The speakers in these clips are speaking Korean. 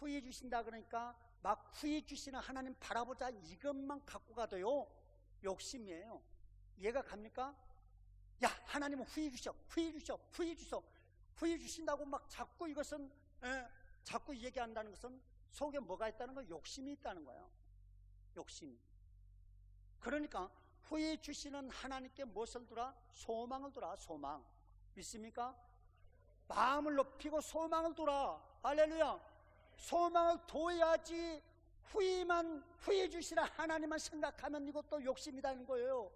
후회 주신다 그러니까 막 후회 주시는 하나님 바라보자 이것만 갖고 가도요 욕심이에요. 이해가 갑니까? 야, 하나님은 후회 주셔, 후회 주셔, 후회 주셔, 후회 주신다고 막 자꾸 이것은 자꾸 얘기한다는 것은 속에 뭐가 있다는 거예요? 욕심이 있다는 거예요. 욕심. 그러니까 후회 주시는 하나님께 무엇을 두라? 소망을 두라. 소망. 믿습니까? 마음을 높이고 소망을 두라. 할렐루야. 소망을 둬야지. 후회 주시라 하나님만 생각하면 이것도 욕심이라는 거예요.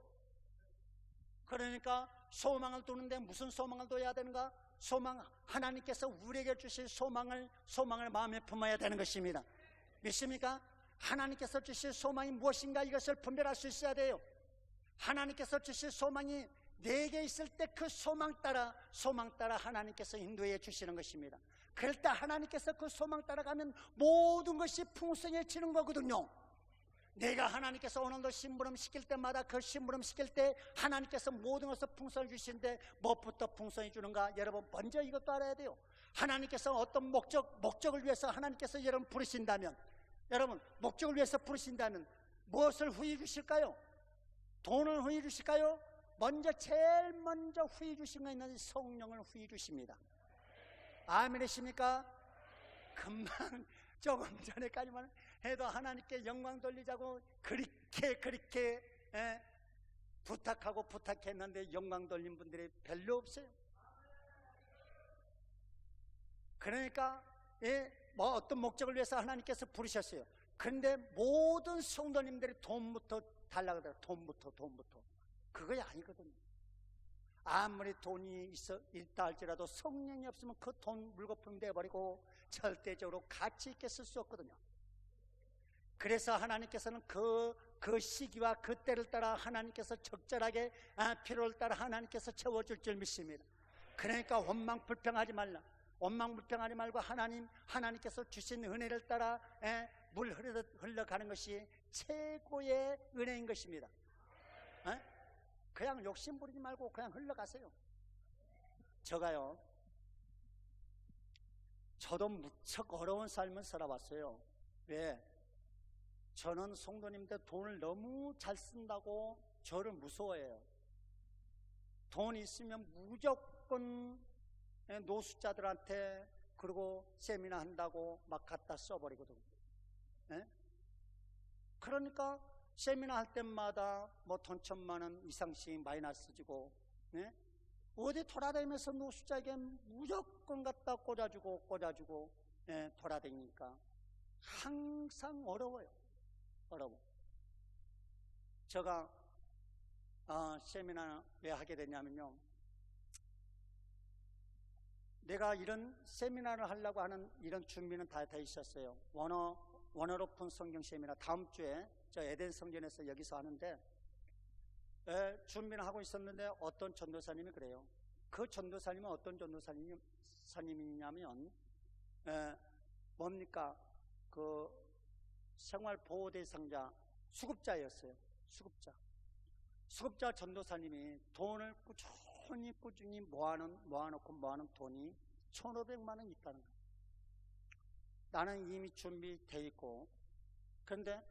그러니까 소망을 두는데 무슨 소망을 둬야 되는가? 소망, 하나님께서 우리에게 주실 소망을 마음에 품어야 되는 것입니다. 믿습니까? 하나님께서 주실 소망이 무엇인가 이것을 분별할 수 있어야 돼요. 하나님께서 주실 소망이 내게 있을 때 그 소망 따라 하나님께서 인도해 주시는 것입니다. 그럴 때 하나님께서 그 소망 따라가면 모든 것이 풍성해지는 거거든요. 내가 하나님께서 오늘도 심부름 시킬 때마다 그 심부름 시킬 때 하나님께서 모든 것을 풍성해 주시는데 무엇부터 풍성해 주는가? 여러분 먼저 이것도 알아야 돼요. 하나님께서 어떤 목적을 위해서 하나님께서 여러분 부르신다면, 여러분 목적을 위해서 부르신다면 무엇을 후해 주실까요? 돈을 후해 주실까요? 제일 먼저 후해 주신 거 있는 성령을 후해 주십니다. 아멘이십니까? 금방 조금 전에까지만 해도 하나님께 영광 돌리자고 그렇게 부탁했는데 영광 돌린 분들이 별로 없어요. 그러니까 뭐 어떤 목적을 위해서 하나님께서 부르셨어요. 그런데 모든 성도님들이 돈부터 달라고 하더라고요. 돈부터 그거 아니거든요. 아무리 돈이 있다 할지라도 성령이 없으면 그 돈 물거품 되어버리고 절대적으로 가치 있게 쓸 수 없거든요. 그래서 하나님께서는 그 시기와 그 때를 따라 하나님께서 적절하게 필요를 따라 하나님께서 채워줄 줄 믿습니다. 그러니까 원망불평하지 말고 하나님께서 주신 은혜를 따라 물 흘러가는 것이 최고의 은혜인 것입니다. 그냥 욕심 부리지 말고 그냥 흘러가세요. 저도 무척 어려운 삶을 살아왔어요. 왜? 저는 성도님들 돈을 너무 잘 쓴다고 저를 무서워해요. 돈이 있으면 무조건 노숙자들한테 그리고 세미나 한다고 막 갖다 써버리거든요. 그러니까 세미나 할 때마다 뭐 돈 1,000만 원 이상씩 마이너스 지고 어디 돌아다니면서 노숙자에게 무조건 갖다 꽂아주고 돌아다니니까 항상 어려워요. 제가 세미나 왜 하게 됐냐면요, 내가 이런 세미나를 하려고 하는 이런 준비는 다 있었어요. 원어 오픈 성경 세미나 다음 주에 저 에덴 성전에서 여기서 하는데 준비를 하고 있었는데 어떤 전도사님이 그래요. 그 전도사님은 어떤 전도사님이냐면 뭡니까? 그 생활보호 대상자 수급자였어요. 수급자 전도사님이 돈을 꾸준히 모아놓은 돈이 1,500만 원 있다는 거예요. 나는 이미 준비되어 있고, 그런데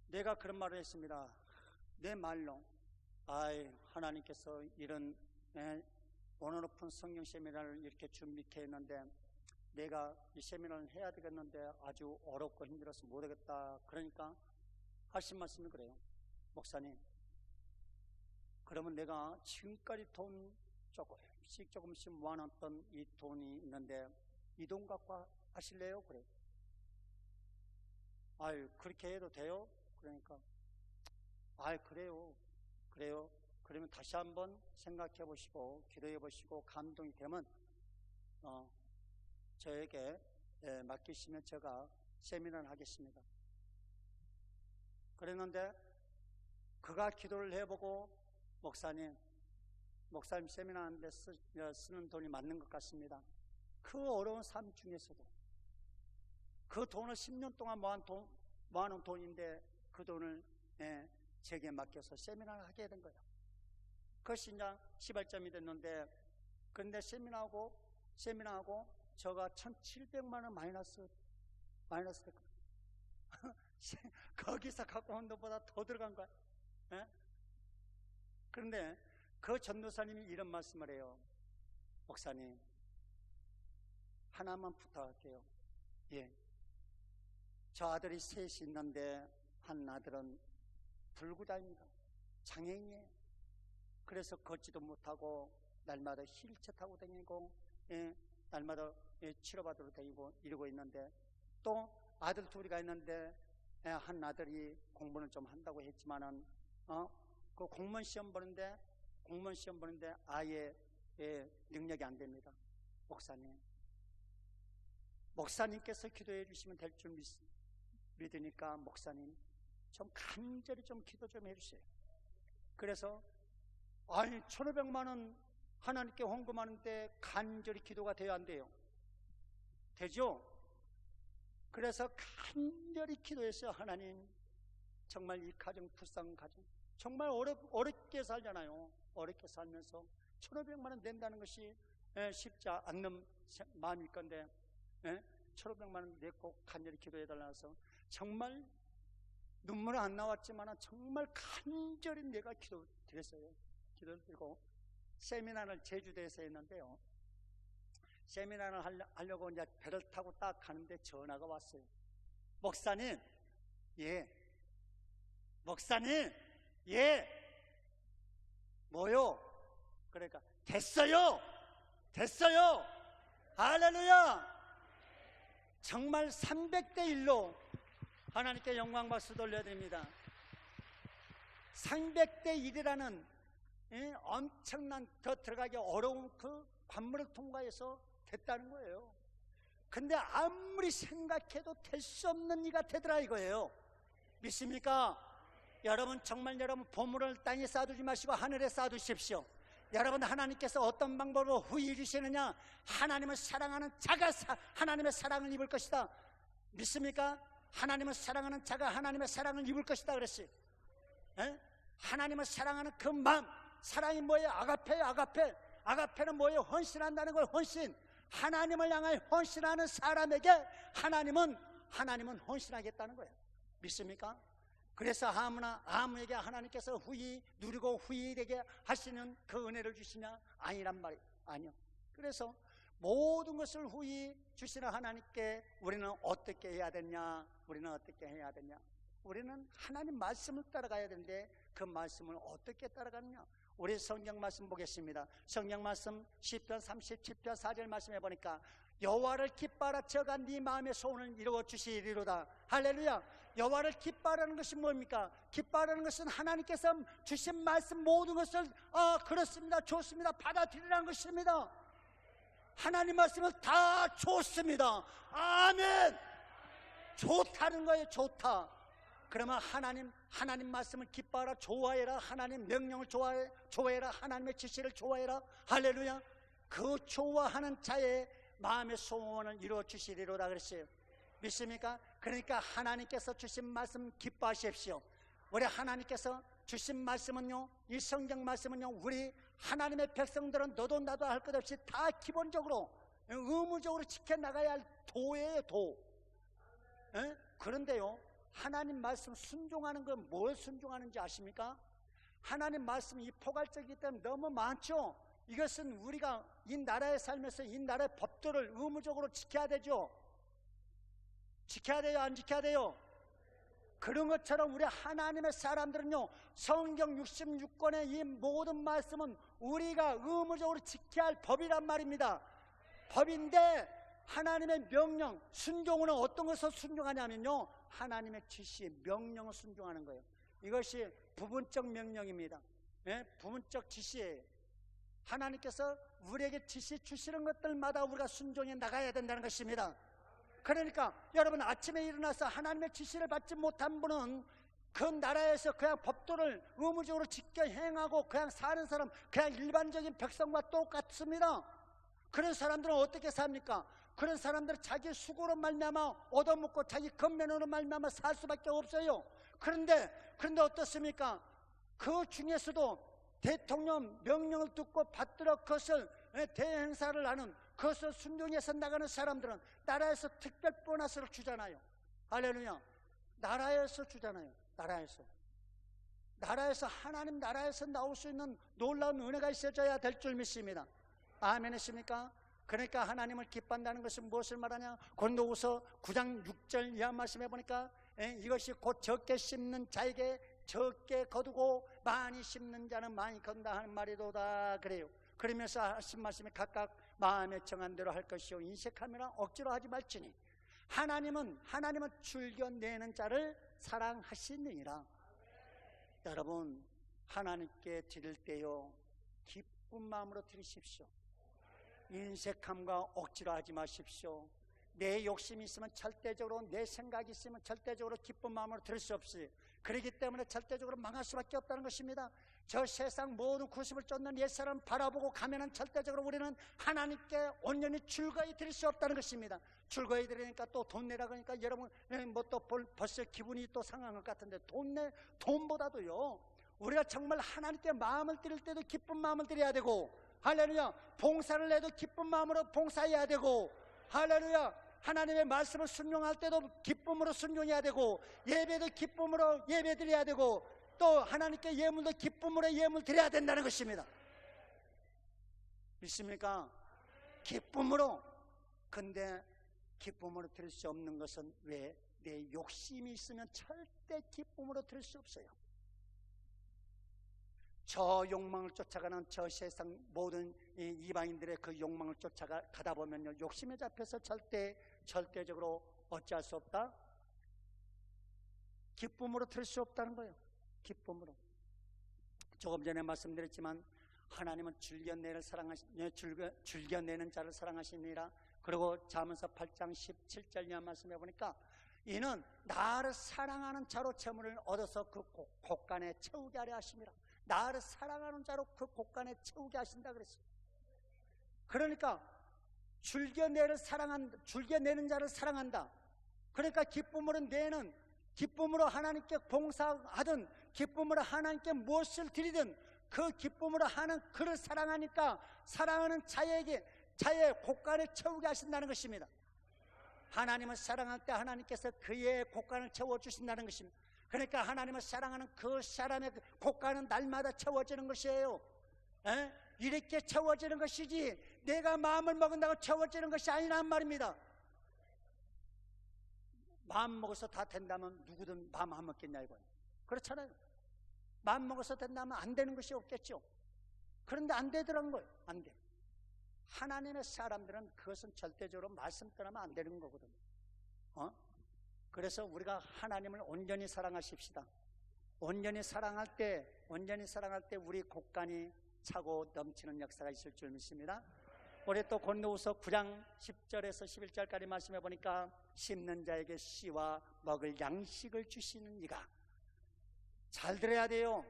내가 그런 말을 했습니다. 내 말로 하나님께서 이런 원어 오픈 성경 세미나를 이렇게 준비케 했는데 내가 이 세미나를 해야 되겠는데 아주 어렵고 힘들어서 못하겠다. 그러니까 하신 말씀이 그래요. 목사님, 그러면 내가 지금까지 돈 조금씩 모아놨던 이 돈이 있는데 이 돈 갖고 하실래요? 그래요. 그렇게 해도 돼요? 그러니까 그래요. 그러면 다시 한번 생각해 보시고 기도해 보시고 감동이 되면 저에게 맡기시면 제가 세미나를 하겠습니다. 그랬는데 그가 기도를 해보고 목사님 세미나 하는데 쓰는 돈이 맞는 것 같습니다. 그 어려운 삶 중에서도 그 돈을 10년 동안 모아놓은 돈인데 그 돈을 제게 맡겨서 세미나를 하게 된 거예요. 그것이 이제 시발점이 됐는데, 그런데 세미나하고 제가 1,700만 원 마이너스 마이너스 될 거예요. 거기서 갖고 온 돈보다 더 들어간 거야. 예? 그런데 그 전도사님이 이런 말씀을 해요. 목사님, 하나만 부탁할게요. 예. 저 아들이 셋이 있는데 한 아들은 불구다입니다. 장애인이에요. 그래서 걷지도 못하고 날마다 휠체어 타고 다니고, 예, 날마다 치료받으러 다니고 이러고 있는데, 또 아들 둘이가 있는데, 예, 한 아들이 공부는 좀 한다고 했지만은 그 공무원 시험 보는데 아예 능력이 안 됩니다. 목사님께서 기도해 주시면 될 줄 믿으니까 목사님 좀 간절히 좀 기도 좀 해주세요. 그래서 1,500만 원 하나님께 헌금하는데 간절히 기도가 돼야 안 돼요? 되죠? 그래서 간절히 기도했어요. 하나님, 정말 이 가정, 불쌍한 가정, 정말 어렵게 살잖아요. 어렵게 살면서 1,500만 원 낸다는 것이 쉽지 않는 마음일 건데, 1,500만 원 냈고 간절히 기도해달라고 해서 정말 눈물은 안 나왔지만 정말 간절히 내가 기도드렸어요. 기도를 드리고 세미나를 제주도에서 했는데요, 세미나를 하려고 이제 배를 타고 딱 가는데 전화가 왔어요. 목사님, 예. 목사님, 예. 뭐요? 그러니까 됐어요. 할렐루야. 정말 300대 1로 하나님께 영광 박수 돌려드립니다. 300대 1이라는 엄청난 더 들어가기 어려운 그 관문을 통과해서 됐다는 거예요. 근데 아무리 생각해도 될 수 없는 이가 되더라 이거예요. 믿습니까? 여러분, 정말 여러분 보물을 땅에 쌓아두지 마시고 하늘에 쌓아두십시오. 여러분, 하나님께서 어떤 방법으로 후히 주시느냐? 하나님을 사랑하는 자가 하나님의 사랑을 입을 것이다. 믿습니까? 하나님을 사랑하는 자가 하나님의 사랑을 입을 것이다 그랬어요. 하나님을 사랑하는 그 마음, 사랑이 뭐예요? 아가페예요. 아가페는 뭐예요? 헌신한다는 걸. 헌신. 하나님을 향하여 헌신하는 사람에게 하나님은 헌신하겠다는 거예요. 믿습니까? 그래서 아무에게 하나님께서 후히 누리고 후히 되게 하시는 그 은혜를 주시냐? 아니란 말이에요. 아니요. 그래서 모든 것을 후히 주시는 하나님께 우리는 어떻게 해야 되냐? 우리는 하나님 말씀을 따라가야 되는데 그 말씀을 어떻게 따라가느냐? 우리 성경 말씀 보겠습니다. 성경 말씀 시편 37편 4절 말씀해 보니까 여호와를 기뻐하라. 저가 네 마음의 소원을 이루어 주시리로다. 할렐루야. 여호와를 기뻐하라는 것이 뭡니까? 기뻐하라는 것은 하나님께서 주신 말씀 모든 것을 그렇습니다, 좋습니다, 받아들이라는 것입니다. 하나님 말씀은 다 좋습니다. 아멘. 좋다는 거예요. 좋다. 그러면 하나님 말씀을 기뻐하라, 좋아해라, 하나님 명령을 좋아해라, 하나님의 지시를 좋아해라. 할렐루야. 그 좋아하는 자의 마음의 소원을 이루어 주시리로다 그랬어요. 믿습니까? 그러니까 하나님께서 주신 말씀 기뻐하십시오. 우리 하나님께서 주신 말씀은요, 이 성경 말씀은요, 우리 하나님의 백성들은 너도 나도 할 것 없이 다 기본적으로 의무적으로 지켜나가야 할 도예요, 도. 그런데요, 하나님 말씀 순종하는 건 뭘 순종하는지 아십니까? 하나님 말씀이 이 포괄적이기 때문에 너무 많죠. 이것은 우리가 이 나라에 살면서 이 나라의 법도를 의무적으로 지켜야 되죠. 지켜야 돼요, 안 지켜야 돼요? 그런 것처럼 우리 하나님의 사람들은요, 성경 66권의 이 모든 말씀은 우리가 의무적으로 지켜야 할 법이란 말입니다. 법인데 하나님의 명령, 순종은 어떤 것을 순종하냐면요, 하나님의 지시, 명령을 순종하는 거예요. 이것이 부분적 명령입니다. 부분적 지시예요. 하나님께서 우리에게 지시 주시는 것들마다 우리가 순종해 나가야 된다는 것입니다. 그러니까 여러분, 아침에 일어나서 하나님의 지시를 받지 못한 분은 그 나라에서 그냥 법도를 의무적으로 지켜 행하고 그냥 사는 사람, 그냥 일반적인 백성과 똑같습니다. 그런 사람들은 어떻게 삽니까? 그런 사람들은 자기 수고로 말미암아 얻어먹고 자기 건면으로 말미암아 살 수밖에 없어요. 그런데 어떻습니까? 그 중에서도 대통령 명령을 듣고 받들어 그것을 대행사를 하는 그것을 순종해서 나가는 사람들은 나라에서 특별 보너스를 주잖아요. 할렐루야. 나라에서 주잖아요. 나라에서 하나님 나라에서 나올 수 있는 놀라운 은혜가 있어져야 될 줄 믿습니다. 아멘 하십니까? 그러니까 하나님을 기뻐한다는 것은 무엇을 말하냐? 고린도후서 9장 6절 이하 말씀해 보니까 이것이 곧 적게 심는 자에게 적게 거두고 많이 심는 자는 많이 거둔다 하는 말이도다 그래요. 그러면서 하신 말씀이 각각 마음에 정한 대로 할 것이요 인색함이라 억지로 하지 말지니 하나님은 즐겨내는 자를 사랑하시느니라. 여러분, 하나님께 드릴 때요 기쁜 마음으로 드리십시오. 인색함과 억지로 하지 마십시오. 내 욕심이 있으면 절대적으로, 내 생각이 있으면 절대적으로 기쁜 마음으로 드릴 수 없어요. 그렇기 때문에 절대적으로 망할 수밖에 없다는 것입니다. 저 세상 모든 구습을 쫓는 옛사람 바라보고 가면은 절대적으로 우리는 하나님께 온전히 즐거이 드릴 수 없다는 것입니다. 즐거이 드리니까 또 돈 내라 그러니까 여러분 뭐 또 벌써 기분이 또 상한 것 같은데 돈보다도요 우리가 정말 하나님께 마음을 드릴 때도 기쁜 마음을 드려야 되고, 할렐루야, 봉사를 해도 기쁜 마음으로 봉사해야 되고, 할렐루야, 하나님의 말씀을 순종할 때도 기쁨으로 순종해야 되고, 예배도 기쁨으로 예배 드려야 되고, 또 하나님께 예물도 기쁨으로 예물 드려야 된다는 것입니다. 믿습니까? 기쁨으로. 근데 기쁨으로 드릴 수 없는 것은 왜? 내 욕심이 있으면 절대 기쁨으로 드릴 수 없어요. 저 욕망을 쫓아가는 저 세상 모든 이방인들의 그 욕망을 쫓아가다 보면요 욕심에 잡혀서 절대적으로 어찌할 수 없다? 기쁨으로 드릴 수 없다는 거예요. 기쁨으로. 조금 전에 말씀드렸지만 하나님은 즐겨내는 자를 사랑하시니라. 그리고 잠언서 8장 17절 이하 말씀해 보니까 이는 나를 사랑하는 자로 재물을 얻어서 그 곳간에 채우게 하려 하심이라. 나를 사랑하는 자로 그 곳간에 채우게 하신다 그랬어요. 그러니까 즐겨내는 자를 사랑한다. 그러니까 기쁨으로 내는, 기쁨으로 하나님께 봉사하든 기쁨으로 하나님께 무엇을 드리든 그 기쁨으로 하는 그를 사랑하니까 사랑하는 자의 곳간에 채우게 하신다는 것입니다. 하나님을 사랑할 때 하나님께서 그의 곳간을 채워주신다는 것입니다. 그러니까 하나님을 사랑하는 그 사람의 곳간은 날마다 채워지는 것이에요. 이렇게 채워지는 것이지 내가 마음을 먹은다고 채워지는 것이 아니란 말입니다. 마음 먹어서 다 된다면 누구든 마음 안 먹겠냐 이거예요. 그렇잖아요. 마음 먹어서 된다면 안 되는 것이 없겠죠. 그런데 안 되더라는 거예요. 안 돼. 하나님의 사람들은 그것은 절대적으로 말씀 떠나면 안 되는 거거든요. 그래서 우리가 하나님을 온전히 사랑하십시다. 온전히 사랑할 때 우리 곳간이 차고 넘치는 역사가 있을 줄 믿습니다. 우리 또 고린도후서 9장 10절에서 11절까지 말씀해 보니까 심는 자에게 씨와 먹을 양식을 주시는 이가. 잘 들어야 돼요.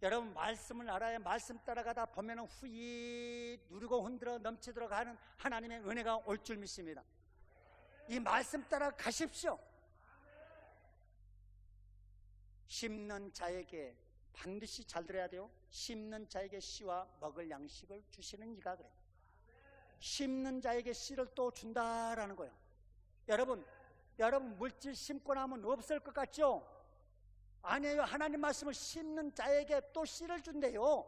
여러분 말씀을 알아야 말씀 따라가다 보면은 후이 누르고 흔들어 넘치도록 하는 하나님의 은혜가 올 줄 믿습니다. 이 말씀 따라 가십시오. 심는 자에게, 반드시 잘 들어야 돼요. 심는 자에게 씨와 먹을 양식을 주시는 이가 그래요. 심는 자에게 씨를 또 준다라는 거예요. 여러분 물질 심고 나면 없을 것 같죠? 아니에요. 하나님 말씀을 심는 자에게 또 씨를 준대요.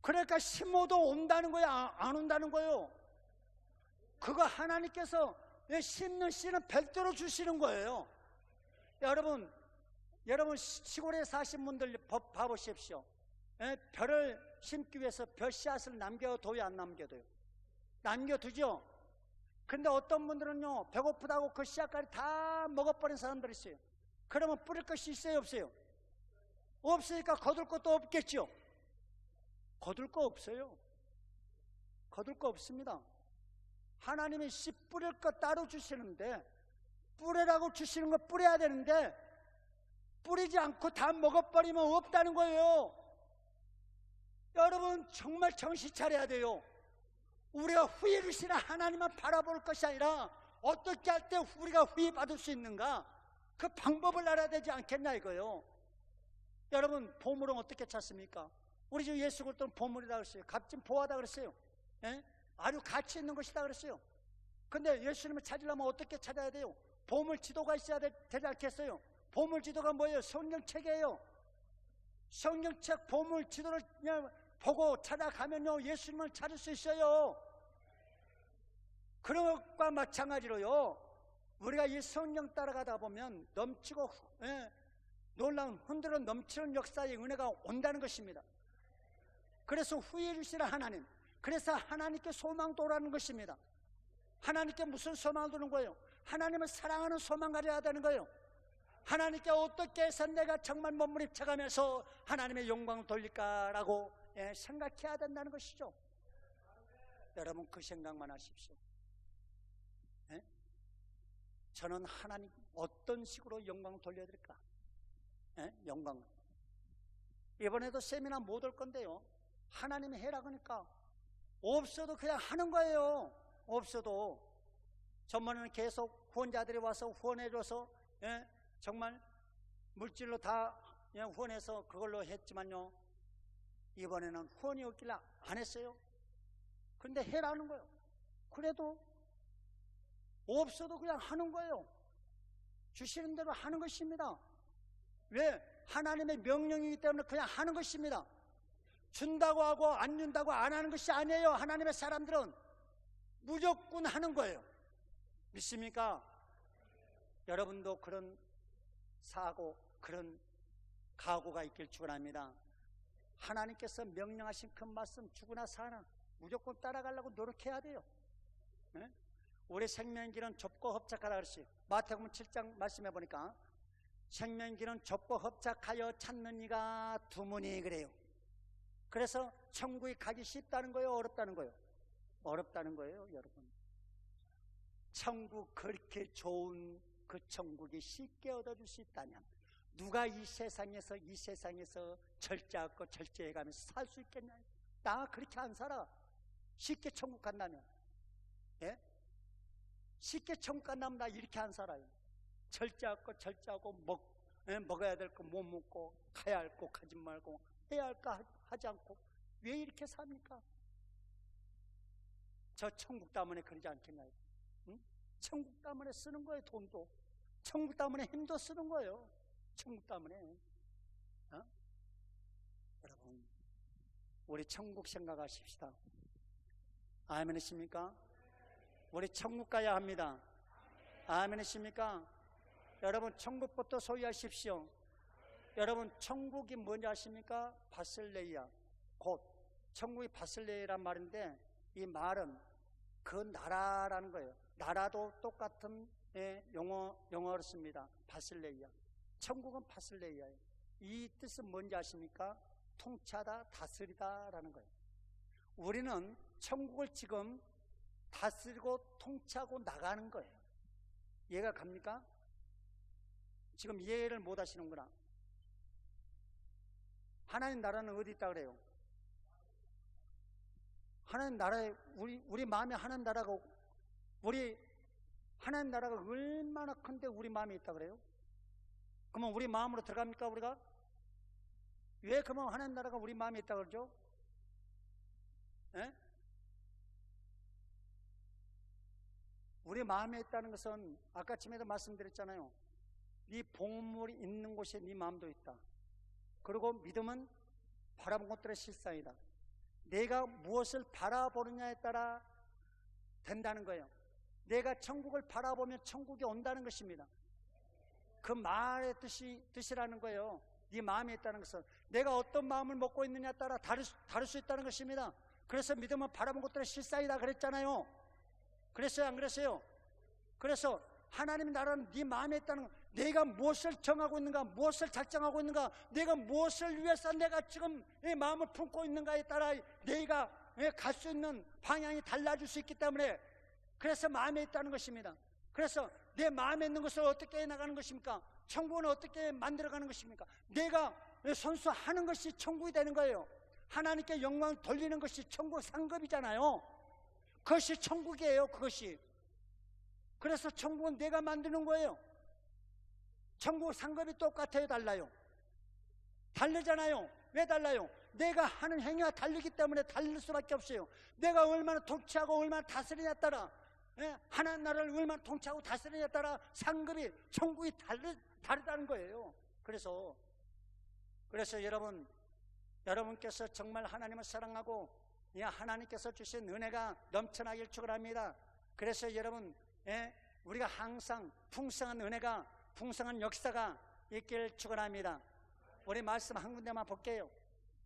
그러니까 심어도 온다는 거예요? 안 온다는 거예요? 그거 하나님께서 심는 씨는 별도로 주시는 거예요. 여러분 시골에 사신 분들 봐보십시오. 벼를 심기 위해서 벼 씨앗을 남겨둬요, 안 남겨둬요? 남겨두죠. 근데 어떤 분들은요 배고프다고 그 씨앗까지 다 먹어버린 사람들이 있어요. 그러면 뿌릴 것이 있어요, 없어요? 없으니까 거둘 것도 없겠죠. 거둘 거 없어요. 거둘 거 없습니다. 하나님이 씨 뿌릴 거 따로 주시는데, 뿌리라고 주시는 거 뿌려야 되는데 뿌리지 않고 다 먹어버리면 없다는 거예요. 여러분 정말 정신 차려야 돼요. 우리가 후회 주시는 하나님만 바라볼 것이 아니라 어떻게 할 때 우리가 후회 받을 수 있는가, 그 방법을 알아야 되지 않겠냐 이거요. 여러분 보물은 어떻게 찾습니까? 우리 주 예수 그리스도는 보물이다 그랬어요. 값진 보화다 그랬어요. 예? 아주 가치 있는 것이다 그랬어요. 근데 예수님을 찾으려면 어떻게 찾아야 돼요? 보물 지도가 있어야 되지 않겠어요? 보물 지도가 뭐예요? 성경책이에요. 성경책 보물 지도를 그냥 보고 찾아가면요, 예수님을 찾을 수 있어요. 그런 것과 마찬가지로요, 우리가 이 성경 따라가다 보면 넘치고 놀라운 흔들어 넘치는 역사의 은혜가 온다는 것입니다. 그래서 후회해 주시라 하나님, 그래서 하나님께 소망 도라는 것입니다. 하나님께 무슨 소망을 두는 거예요? 하나님을 사랑하는 소망 가져야 되는 거예요. 하나님께 어떻게 해서 내가 정말 몸부림쳐가면서 하나님의 영광을 돌릴까라고 생각해야 된다는 것이죠. 여러분 그 생각만 하십시오. 저는 하나님 어떤 식으로 영광을 돌려드릴까? 영광을. 이번에도 세미나 못 올 건데요, 하나님이 해라 그러니까 없어도 그냥 하는 거예요. 없어도. 전번에는 계속 후원자들이 와서 후원해줘서 정말 물질로 다 후원해서 그걸로 했지만요, 이번에는 후원이 없길래 안 했어요. 그런데 해라는 거예요. 그래도 없어도 그냥 하는 거예요. 주시는 대로 하는 것입니다. 왜? 하나님의 명령이기 때문에 그냥 하는 것입니다. 준다고 하고 안 준다고 안 하는 것이 아니에요. 하나님의 사람들은 무조건 하는 거예요. 믿습니까? 여러분도 그런 사고, 그런 각오가 있길 축원합니다. 하나님께서 명령하신 그 말씀 죽으나 사나 무조건 따라가려고 노력해야 돼요. 우리 생명길은 좁고 흡착하다 그랬어요. 마태복음 7장 말씀해 보니까 생명길은 좁고 흡착하여 찾는 이가 드무니 그래요. 그래서 천국에 가기 쉽다는 거예요, 어렵다는 거예요? 어렵다는 거예요, 여러분. 천국, 그렇게 좋은 그 천국이 쉽게 얻어줄 수 있다면 누가 이 세상에서 절제하고 절제해가면서 살 수 있겠냐? 나 그렇게 안 살아. 쉽게 천국 간다면. 쉽게 천국 간다면 나 이렇게 안 살아요. 절제하고 먹어야 될 거 못 먹고, 가야 할 거 가지 말고, 해야 할 거 하지 않고, 왜 이렇게 삽니까? 저 천국 때문에 그러지 않겠나요? 응? 천국 때문에 쓰는 거예요. 돈도. 천국 때문에 힘도 쓰는 거예요. 천국 때문에. 여러분, 우리 천국 생각하십시다. 아멘이십니까? 우리 천국 가야 합니다. 아멘이십니까? 여러분 천국부터 소유하십시오. 여러분 천국이 뭔지 아십니까? 바슬레이아, 곧 천국이 바슬레이란 말인데, 이 말은 그 나라라는 거예요. 나라도 똑같은 영어로 씁니다. 바슬레이아. 천국은 바슬레이아예요. 이 뜻은 뭔지 아십니까? 통치하다, 다스리다 라는 거예요. 우리는 천국을 지금 다스리고 통치하고 나가는 거예요. 이해가 갑니까? 지금 이해를 못 하시는구나. 하나님 나라는 어디 있다 그래요? 하나님 나라에, 우리 마음에 하나님 나라가, 우리 하나님 나라가 얼마나 큰데 우리 마음에 있다 그래요? 그러면 우리 마음으로 들어갑니까, 우리가? 왜 그러면 하나님 나라가 우리 마음에 있다 그러죠? 우리 마음에 있다는 것은 아까 아침에도 말씀드렸잖아요. 네 보물이 있는 곳에 네 마음도 있다. 그리고 믿음은 바라본 것들의 실상이다. 내가 무엇을 바라보느냐에 따라 된다는 거예요. 내가 천국을 바라보면 천국이 온다는 것입니다. 그 말의 뜻이라는 거예요. 네 마음에 있다는 것은 내가 어떤 마음을 먹고 있느냐에 따라 다를 수 있다는 것입니다. 그래서 믿음은 바라본 것들의 실상이다 그랬잖아요. 그랬어요, 안 그랬어요? 그래서 하나님의 나라는 네 마음에 있다는 거, 내가 무엇을 정하고 있는가, 무엇을 작정하고 있는가, 내가 무엇을 위해서 내가 지금 내 마음을 품고 있는가에 따라 내가 갈 수 있는 방향이 달라질 수 있기 때문에, 그래서 마음에 있다는 것입니다. 그래서 내 마음에 있는 것을 어떻게 해나가는 것입니까? 천국은 어떻게 만들어가는 것입니까? 내가 선수하는 것이 천국이 되는 거예요. 하나님께 영광을 돌리는 것이 천국 상급이잖아요. 그것이 천국이에요, 그것이. 그래서 천국은 내가 만드는 거예요. 천국 상급이 똑같아요, 달라요? 다르잖아요. 왜 달라요? 내가 하는 행위가 다르기 때문에 다를 수밖에 없어요. 내가 얼마나 통치하고 얼마나 다스리냐에 따라, 하나님 나라를 얼마나 통치하고 다스리냐에 따라 상급이, 천국이 다르다는 거예요. 그래서 여러분께서 정말 하나님을 사랑하고 하나님께서 주신 은혜가 넘쳐나길 축원합니다. 그래서 여러분, 우리가 항상 풍성한 은혜가, 풍성한 역사가 있길 축원합니다. 우리 말씀 한 군데만 볼게요.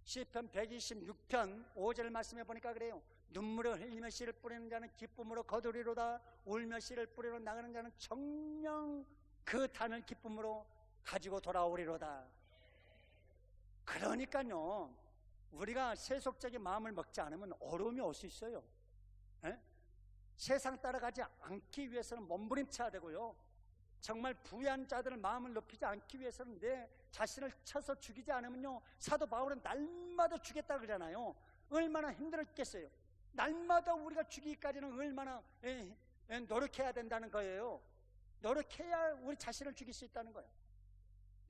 시편 126편 5절 말씀해 보니까 그래요. 눈물을 흘리며 씨를 뿌리는 자는 기쁨으로 거두리로다. 울며 씨를 뿌리러 나가는 자는 정녕 그 단을 기쁨으로 가지고 돌아오리로다. 그러니까요, 우리가 세속적인 마음을 먹지 않으면 어려움이 올 수 있어요. 세상 따라가지 않기 위해서는 몸부림쳐야 되고요, 정말 부유한 자들의 마음을 높이지 않기 위해서는 내 자신을 쳐서 죽이지 않으면요, 사도 바울은 날마다 죽겠다 그러잖아요. 얼마나 힘들었겠어요. 날마다 우리가 죽이기까지는 얼마나 노력해야 된다는 거예요. 노력해야 우리 자신을 죽일 수 있다는 거예요.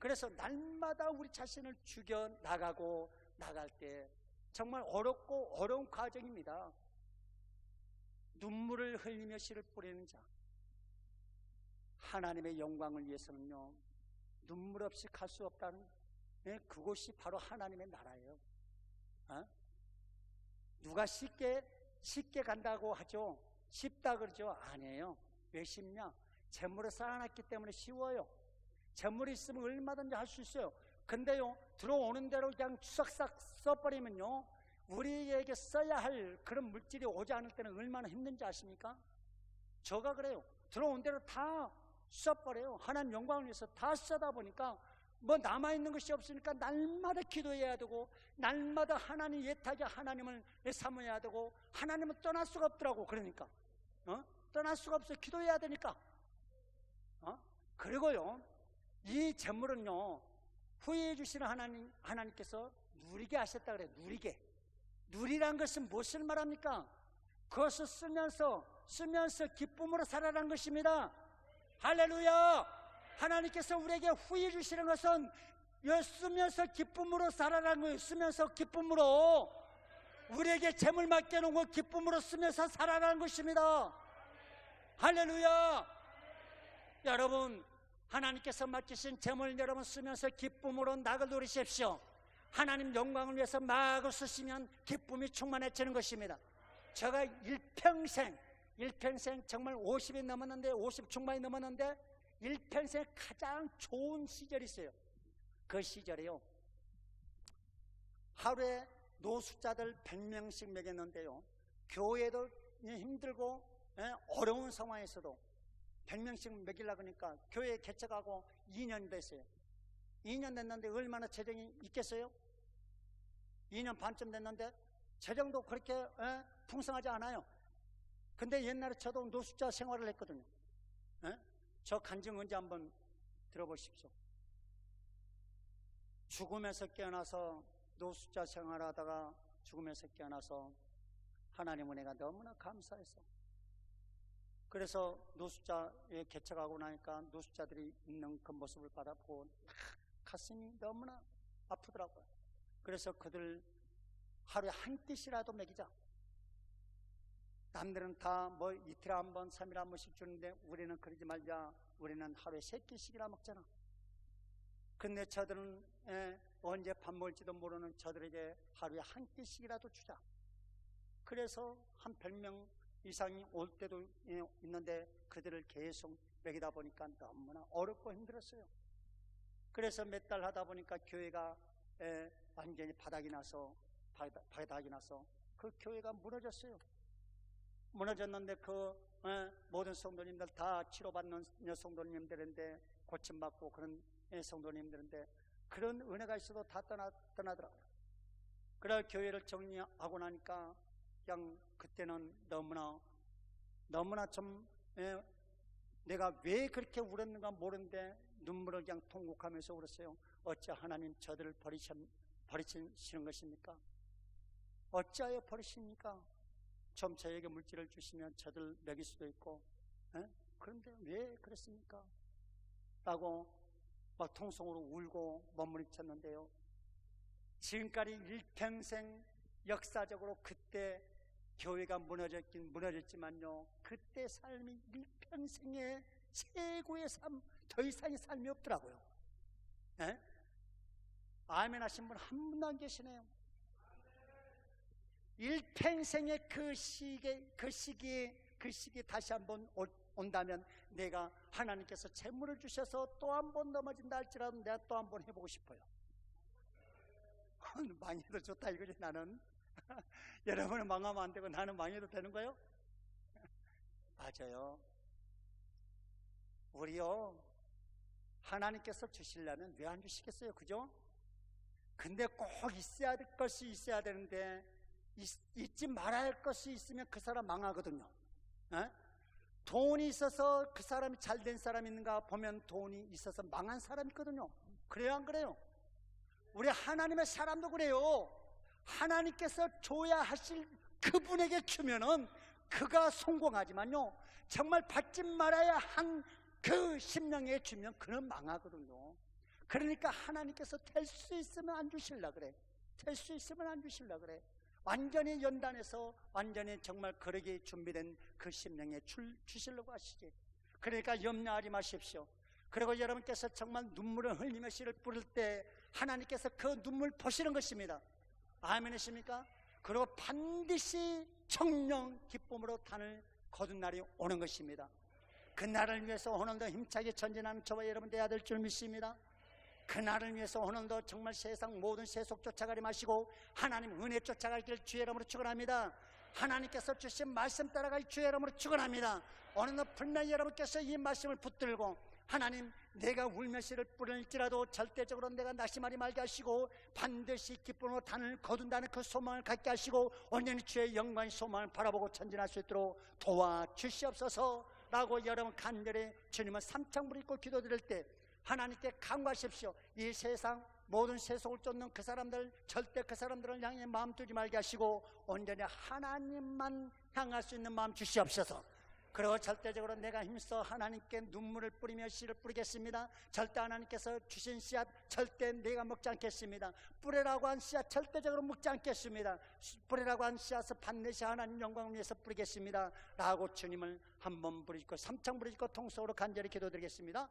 그래서 날마다 우리 자신을 죽여 나갈 때 정말 어렵고 어려운 과정입니다. 눈물을 흘리며 씨를 뿌리는 자, 하나님의 영광을 위해서는요, 눈물 없이 갈 수 없다는, 그곳이 바로 하나님의 나라예요. 누가 쉽게 간다고 하죠? 쉽다 그러죠? 아니에요. 왜 쉽냐? 재물을 쌓아놨기 때문에 쉬워요. 재물이 있으면 얼마든지 할 수 있어요. 근데요, 들어오는 대로 그냥 추석싹 써버리면요, 우리에게 써야 할 그런 물질이 오지 않을 때는 얼마나 힘든지 아십니까? 저가 그래요. 들어온 대로 다 써버려요. 하나님 영광을 위해서 다 쓰다 보니까 뭐 남아있는 것이 없으니까 날마다 기도해야 되고, 날마다 하나님 예탁에 하나님을 삼아야 되고, 하나님은 떠날 수가 없더라고. 그러니까 떠날 수가 없어요. 기도해야 되니까. 그리고요, 이 재물은요, 후회해 주시는 하나님께서 누리게 하셨다 그래요. 누리란 것은 무엇을 말합니까? 그것을 쓰면서 기쁨으로 살아라는 것입니다. 할렐루야! 하나님께서 우리에게 후회해 주시는 것은 쓰면서 기쁨으로 살아라는 거예요. 쓰면서 기쁨으로, 우리에게 재물 맡겨놓은 거 기쁨으로 쓰면서 살아라는 것입니다. 할렐루야! 여러분, 하나님께서 맡기신 재물 여러분 쓰면서 기쁨으로 낙을 누리십시오. 하나님 영광을 위해서 마구 쓰시면 기쁨이 충만해지는 것입니다. 제가 일평생 정말 50이 넘었는데, 50 중반이 넘었는데, 일평생 가장 좋은 시절이 있어요. 그 시절에요, 하루에 노숙자들 100명씩 먹였는데요, 교회도 힘들고 어려운 상황에서도 100명씩 먹이려고 하니까 교회 개척하고 2년 됐어요. 2년 됐는데 얼마나 재정이 있겠어요? 2년 반쯤 됐는데 재정도 그렇게 풍성하지 않아요. 근데 옛날에 저도 노숙자 생활을 했거든요. 저 간증 언제 한번 들어보십시오. 죽음에서 깨어나서 노숙자 생활하다가 죽음에서 깨어나서 하나님 은혜가 너무나 감사해서, 그래서 노숙자에 개척하고 나니까 노숙자들이 있는 그 모습을 바라보고 가슴이 너무나 아프더라고요. 그래서 그들 하루에 한 끼씩이라도 먹이자. 남들은 다 뭐 이틀에 한 번, 3일에 한 번씩 주는데 우리는 그러지 말자. 우리는 하루에 3끼씩이나 먹잖아. 근데 저들은 언제 밥 먹을지도 모르는 저들에게 하루에 한 끼씩이라도 주자. 그래서 한 100명 이상이 올 때도 있는데 그들을 계속 먹이다 보니까 너무나 어렵고 힘들었어요. 그래서 몇 달 하다 보니까 교회가 완전히 바닥이 나서 그 교회가 무너졌어요. 무너졌는데 그 모든 성도님들 다 치료받는 성도님들인데, 고침받고 그런 성도님들인데, 그런 은혜가 있어도 다 떠나더라고요. 그래 교회를 정리하고 나니까 그냥 그때는 너무나 좀 내가 왜 그렇게 울었는가 모르는데 눈물을 그냥 통곡하면서 울었어요. 어찌 하나님 저들을 버리시는 것입니까? 어찌하여 버리십니까? 좀 저에게 물질을 주시면 저들 먹일 수도 있고, 그런데 왜 그랬습니까? 라고 막 통성으로 울고 머무리쳤는데요, 지금까지 일평생 역사적으로 그때 교회가 무너졌긴 무너졌지만요, 그때 삶이 일평생의 최고의 삶, 더 이상의 삶이 없더라고요. 네? 아멘 하신 분 한 분도 안 계시네요. 일평생의 그 시기에 다시 한번 온다면 내가 하나님께서 재물을 주셔서 또 한 번 넘어진다 할지라도 내가 또 한 번 해보고 싶어요. 망해도 좋다 이거지 나는. 여러분은 망하면 안 되고 나는 망해도 되는 거예요? 맞아요. 우리요, 하나님께서 주시려면 왜 안 주시겠어요? 그죠? 근데 꼭 있어야 될 것이 있어야 되는데 잊지 말아야 할 것이 있으면 그 사람 망하거든요. 에? 돈이 있어서 그 사람이 잘된 사람이 있는가 보면 돈이 있어서 망한 사람이 있거든요. 그래요, 안 그래요? 우리 하나님의 사람도 그래요. 하나님께서 줘야 하실 그분에게 주면은 그가 성공하지만요, 정말 받지 말아야 한 그 심령에 주면 그는 망하거든요. 그러니까 하나님께서 될 수 있으면 안 주실라 그래. 될 수 있으면 안 주실라 그래. 완전히 연단해서 완전히 정말 그러기에 준비된 그 심령에 주시려고 하시지. 그러니까 염려하지 마십시오. 그리고 여러분께서 정말 눈물을 흘리며 씨를 뿌릴 때 하나님께서 그 눈물 보시는 것입니다. 아멘이십니까? 그리고 반드시 청령 기쁨으로 단을 거둔 날이 오는 것입니다. 그 날을 위해서 오늘도 힘차게 전진하는 저와 여러분 되어야 될 줄 믿습니다. 그 날을 위해서 오늘도 정말 세상 모든 세속 쫓아가지 마시고 하나님 은혜 쫓아갈 길 주의 이름으로 축원합니다. 하나님께서 주신 말씀 따라갈 주의 이름으로 축원합니다. 오늘도 분명히 여러분께서 이 말씀을 붙들고 하나님, 내가 울며 씨를 뿌릴지라도 절대적으로 내가 낙심하지 말게 하시고 반드시 기쁨으로 단을 거둔다는 그 소망을 갖게 하시고 온전히 주의 영광의 소망을 바라보고 전진할 수 있도록 도와주시옵소서 라고 여러분 간절히 주님은 삼창 부리고 기도드릴 때 하나님께 간구하십시오. 이 세상 모든 세속을 쫓는 그 사람들, 절대 그 사람들을 향해 마음 두지 말게 하시고 온전히 하나님만 향할 수 있는 마음 주시옵소서. 그리고 절대적으로 내가 힘써 하나님께 눈물을 뿌리며 씨를 뿌리겠습니다. 절대 하나님께서 주신 씨앗 절대 내가 먹지 않겠습니다. 뿌리라고 한 씨앗 절대적으로 먹지 않겠습니다. 뿌리라고 한 씨앗을 반드시 하나님 영광을 위해서 뿌리겠습니다 라고 주님을 한번 부르짖고 삼창 부르짖고 통성으로 간절히 기도드리겠습니다.